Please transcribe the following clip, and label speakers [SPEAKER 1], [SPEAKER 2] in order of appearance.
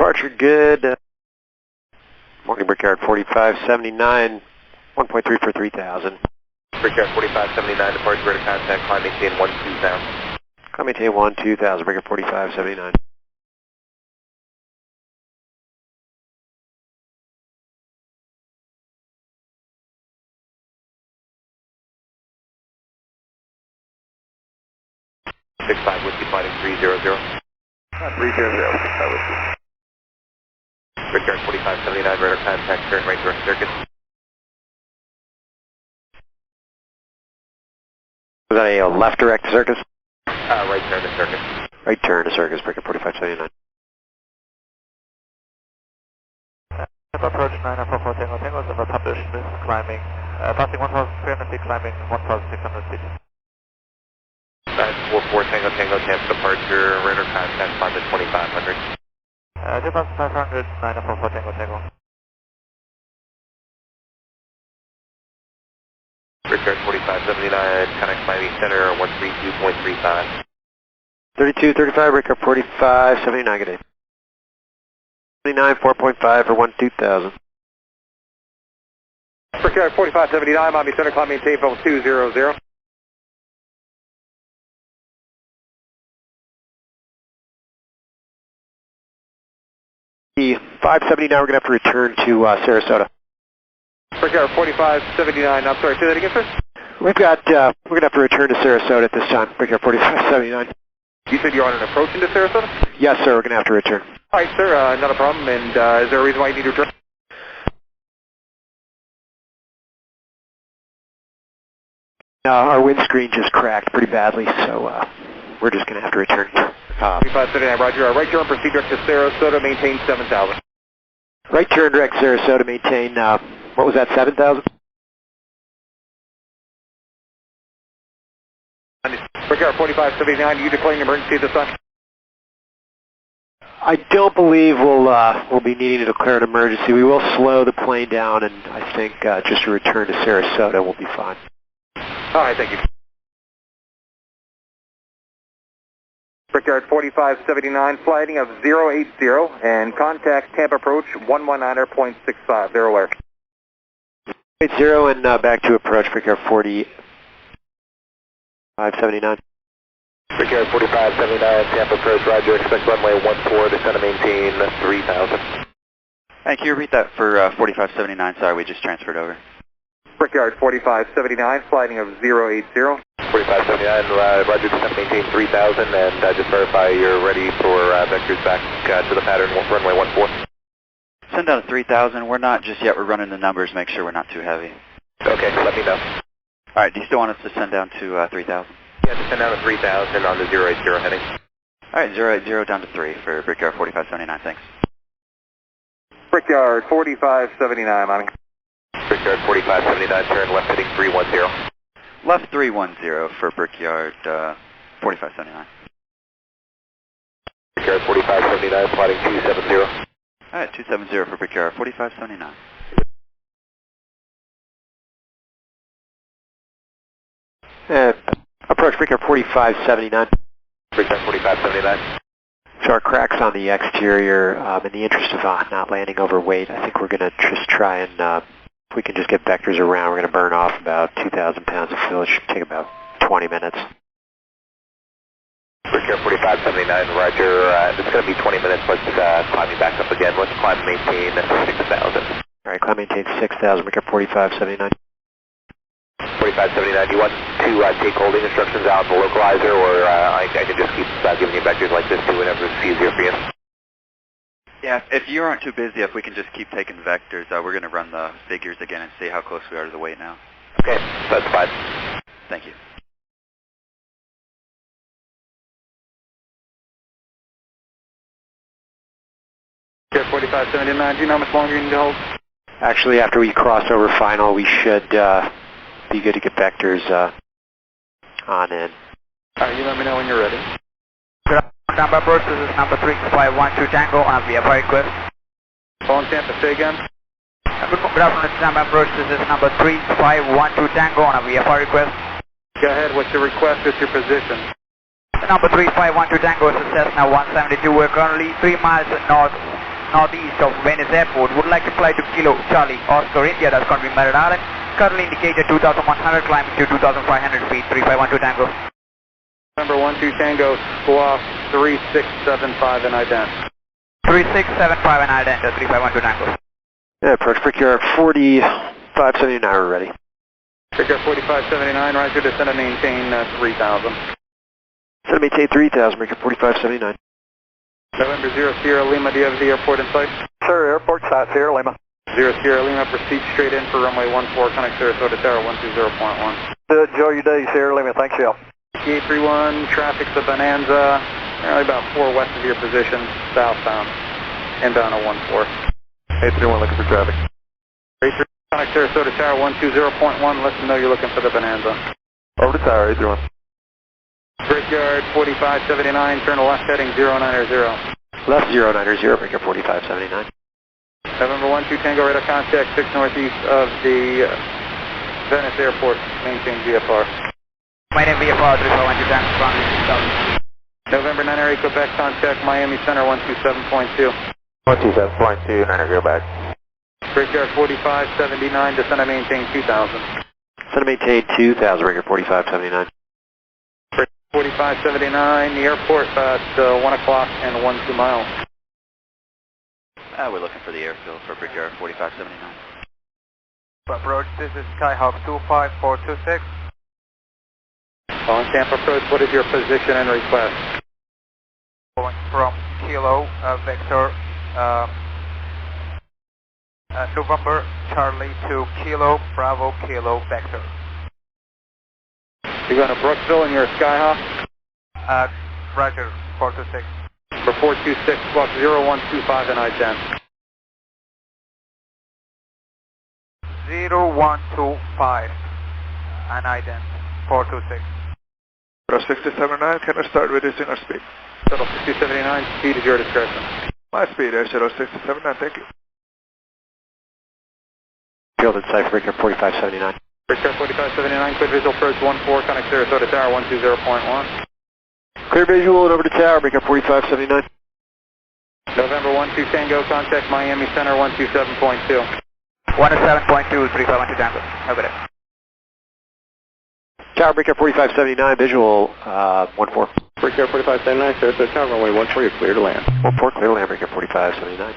[SPEAKER 1] Departure good. Morning Brickyard 4579, 1.3 for 3000.
[SPEAKER 2] Brickyard 4579, departure rate of contact, climb maintain 12000.
[SPEAKER 1] Climb maintain 12000, Brickyard 4579.
[SPEAKER 2] Whiskey flighting 300. 300, 65 Whiskey. Brickyard 4579, radar contact, turn right direct circuit.
[SPEAKER 1] Was that a left direct circus?
[SPEAKER 2] Right turn to circuit.
[SPEAKER 1] Right turn to circus, Brickyard 4579.
[SPEAKER 3] Approach 944 Tango Tango, is published with climbing, passing 1,300 feet, climbing 1,600 feet.
[SPEAKER 2] 944 Tango Tango, Tampa departure, radar contact, climb at 2500.
[SPEAKER 3] 2,500, 944 Tango Tango.
[SPEAKER 2] Brickyard 4579, connect Miami Center, 132.35.
[SPEAKER 1] 3235, Brickyard 4579, good day. 79, 4.5 for 12000.
[SPEAKER 2] Brickyard 4579, Miami Center, climb maintain from 200.
[SPEAKER 1] The 579, we're going to have to return to Sarasota.
[SPEAKER 2] Brickyard 4579, I'm sorry, say that again, sir?
[SPEAKER 1] We're going to have to return to Sarasota at this time, Brickyard 4579.
[SPEAKER 2] You said you're on an approach into Sarasota?
[SPEAKER 1] Yes, sir, we're going to have to return.
[SPEAKER 2] All right, sir, not a problem. And is there a reason why you need to return?
[SPEAKER 1] Our windscreen just cracked pretty badly, so we're just going to have to return.
[SPEAKER 2] 3579, roger. Right turn, proceed direct to Sarasota, maintain 7000.
[SPEAKER 1] Right turn direct Sarasota, maintain, what was that, 7,000?
[SPEAKER 2] Brickyard 4579, you declaring emergency at this time?
[SPEAKER 1] I don't believe we'll be needing to declare an emergency. We will slow the plane down, and I think just a return to Sarasota will be fine.
[SPEAKER 2] All right, thank you. Brickyard 4579, flighting of 080 and contact Tampa approach 119.65, they're aware.
[SPEAKER 1] 80 and back to approach Brickyard 4579.
[SPEAKER 2] Brickyard 4579, Tampa approach, roger, expect runway 14, descend to maintain 3000.
[SPEAKER 4] Hey, can you repeat that for 4579? Sorry, we just transferred over.
[SPEAKER 2] Brickyard 4579, flighting of 080. 4579, roger, descend to maintain 3000, and just verify you're ready for vectors back to the pattern, runway 14.
[SPEAKER 4] Send down to 3000. We're not just yet. We're running the numbers, make sure we're not too heavy.
[SPEAKER 2] Okay, let me know.
[SPEAKER 4] All right, do you still want us to send down to 3000?
[SPEAKER 2] Yeah, descend down to 3000 on the 080 heading.
[SPEAKER 4] All right, 080 down to 3 for Brickyard 4579, thanks.
[SPEAKER 2] Brickyard 4579, Mommy. Brickyard 4579, turn left heading 310.
[SPEAKER 4] Left 310 for Brickyard 4579.
[SPEAKER 2] Brickyard 4579, flighting 270.
[SPEAKER 4] All right, 270 for Brickyard 4579.
[SPEAKER 1] Approach Brickyard 4579.
[SPEAKER 2] Brickyard 4579.
[SPEAKER 1] So our cracks on the exterior, in the interest of not landing overweight, I think we're going to just try and, if we can just get vectors around, we're going to burn off about 2,000 pounds of fuel. It should take about 20 minutes.
[SPEAKER 2] Brickyard 4579, roger. It's going to be 20 minutes. Let's climbing back up again. Let's climb and maintain 6,000.
[SPEAKER 1] All right, climb maintain 6,000, Brickyard 4579.
[SPEAKER 2] 4579, do you want to take holding instructions out of the localizer, or I can just keep giving you vectors like this too whenever it's easier for you?
[SPEAKER 4] Yeah, if you aren't too busy, if we can just keep taking vectors, we're going to run the figures again and see how close we are to the weight now.
[SPEAKER 2] Okay, that's fine.
[SPEAKER 4] Thank you.
[SPEAKER 2] Brickyard 4579, do you know how much longer you need to hold?
[SPEAKER 1] Actually, after we cross over final, we should be good to get vectors on in.
[SPEAKER 2] All right, you let me know when you're ready.
[SPEAKER 3] Good afternoon, Tampa approach, this is number 3512 Tango on a VFR request.
[SPEAKER 2] Calling Tampa, say again.
[SPEAKER 3] Good afternoon, Tampa approach, this is number 3512 Tango on a VFR request.
[SPEAKER 2] Go ahead, what's your request, what's your position?
[SPEAKER 3] Number 3512 Tango is a Cessna 172, we're currently 3 miles north northeast of Venice Airport. Would like to fly to Kilo Charlie Oscar India, that's going to be Merritt Island. Currently indicated 2,100, climbing to 2,500 feet, 3512 Tango.
[SPEAKER 2] November 12 Tango, squawk 3675 and ident.
[SPEAKER 3] 3675 and ident, 3512 Tango.
[SPEAKER 1] Yeah, approach Brickyard 4579, we're ready.
[SPEAKER 2] Brickyard 4579, roger, descend and maintain 3000.
[SPEAKER 1] Descend and maintain 3000, Brickyard 4579.
[SPEAKER 2] November 0 Sierra Lima, do you have the airport in sight?
[SPEAKER 1] Sir, airport site, Sierra Lima.
[SPEAKER 2] 0 Sierra Lima, proceed straight in for runway 14, connect Sarasota Tower 120.1.
[SPEAKER 1] Enjoy your day, Sierra Lima, thanks, y'all.
[SPEAKER 2] 831, traffic's a Bonanza, apparently about 4 west of your position, southbound, inbound on 14.
[SPEAKER 1] 831, looking for traffic.
[SPEAKER 2] 831, connect Sarasota Tower 120.1, let them know you're looking for the Bonanza.
[SPEAKER 1] Over to Tower, 831.
[SPEAKER 2] Brickyard 4579, turn left heading 090.
[SPEAKER 1] Left 090, Brickyard 4579.
[SPEAKER 2] November 12 Tango, radar contact 6 northeast of the Venice Airport, maintain VFR.
[SPEAKER 3] My name VFR 3512 Tango,
[SPEAKER 2] November 9 area, Quebec, contact Miami Center 127.2.
[SPEAKER 5] 127.2, 9 go back.
[SPEAKER 2] Brickyard 4579, descend and maintain 2000.
[SPEAKER 1] Descend and maintain 2000, Brickyard 4579.
[SPEAKER 2] 4579, the airport at 1 o'clock and 12 miles.
[SPEAKER 4] We're looking for the airfield for Brickyard 4579.
[SPEAKER 3] approach, this is Skyhawk 25426.
[SPEAKER 2] On Tampa approach, what is your position and request?
[SPEAKER 3] Going from Kilo, Vector, November Charlie to Kilo, Bravo, Kilo, Vector.
[SPEAKER 2] You're going to Brooksville and you're a Skyhawk?
[SPEAKER 3] Roger, 426.
[SPEAKER 2] For 426, squawk 0125 and I-10.
[SPEAKER 3] 0125 and ident 426.
[SPEAKER 5] 6079, can I start reducing our speed?
[SPEAKER 2] Shuttle 6079, speed is your discretion.
[SPEAKER 5] My speed, Shuttle 6079, thank you.
[SPEAKER 1] Field in sight for Brickyard 4579.
[SPEAKER 2] Brickyard 4579, clear visual approach 14, connect Sarasota Tower 120.1.
[SPEAKER 1] Clear visual and over to Tower, Brickyard 4579.
[SPEAKER 2] November 12 Tango, contact Miami Center 127.2.
[SPEAKER 3] 107.2, 3512 Tango. Have a good day.
[SPEAKER 1] Tower, Brickyard 4579, visual 14.
[SPEAKER 2] Brickyard 4579, Sarasota Tower, runway 14, you're clear to land.
[SPEAKER 1] 14, clear to land, Brickyard 4579.